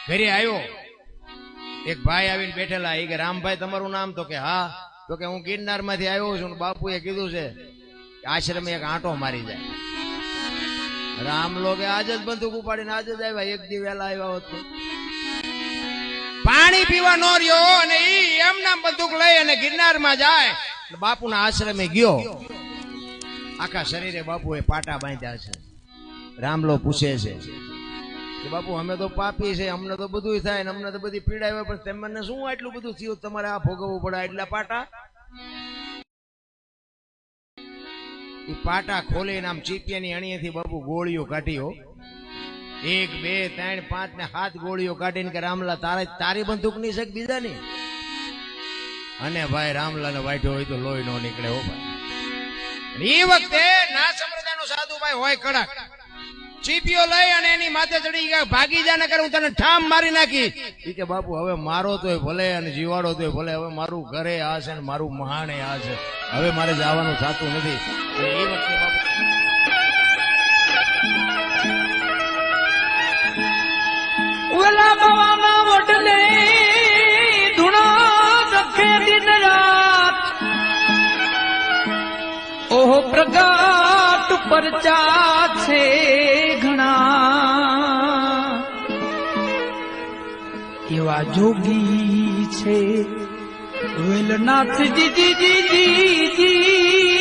ઘરે આવ્યો, એક ભાઈ આવીને બેઠેલા, એ કે રામભાઈ તમારું નામ? તો કે હા. તો કે હું ગિરનાર માંથી આવ્યો છું, બાપુએ કીધું છે આશ્રમે એક આંટો મારી જાય. રામલો કે આજ જ બંદૂક ઉપાડીને આજ જ આવ્યા, એક દી વહેલા આવ્યા હોત તો. પાણી પીવા નો રહ્યો અને ઈ એમના બંદૂક લઈ અને ગિરનાર માં જાય. બાપુના આશ્રમે ગયો, આખા શરીરે બાપુએ પાટા બાંધ્યા છે. રામલો પૂછે છે કે બાપુ અમે તો પાપી છે, અમને તો બધું થાય ને અમને તો બધી પીડા હોય, પણ તમને શું આટલું બધું થયું, તમારે આ ભોગવવું પડે એટલા પાટા? એ પાટા ખોલીને આમ ચીપિયાની અણીએથી બાપુ ગોળીઓ કાઢી, 1 2 3 5 ને 7 ગોળીઓ કાઢીને કે રામલા તારી બંદૂક ની શક બીજા ની. અને ભાઈ રામલા ને વાઢ્યો હોય તો લોહી નો નીકળે હો ભાઈ. એ વખતે ના સંપ્રદાયનો સાધુ ભાઈ હોય કડક, ચીપીઓ લઈ અને એની માથે ચડી ગયા, ભાગી જા નકર હું તને ઠામ મારી નાખી. એ કે બાપુ હવે મારો તોય ભલે અને જીવાડો તોય ભલે, હવે મારું ઘરે આ છે ને મારું મહાણે આ છે, હવે મારે જવાનું થતું નથી. એ વખતે બાપુ ઓલા બાવાના વડલે ધૂણા દખે દિન રાત, ઓહો પ્રગટ પરચા છે ઘણા, એવા જોગી છે વેલનાથ જી જી જી જી જી.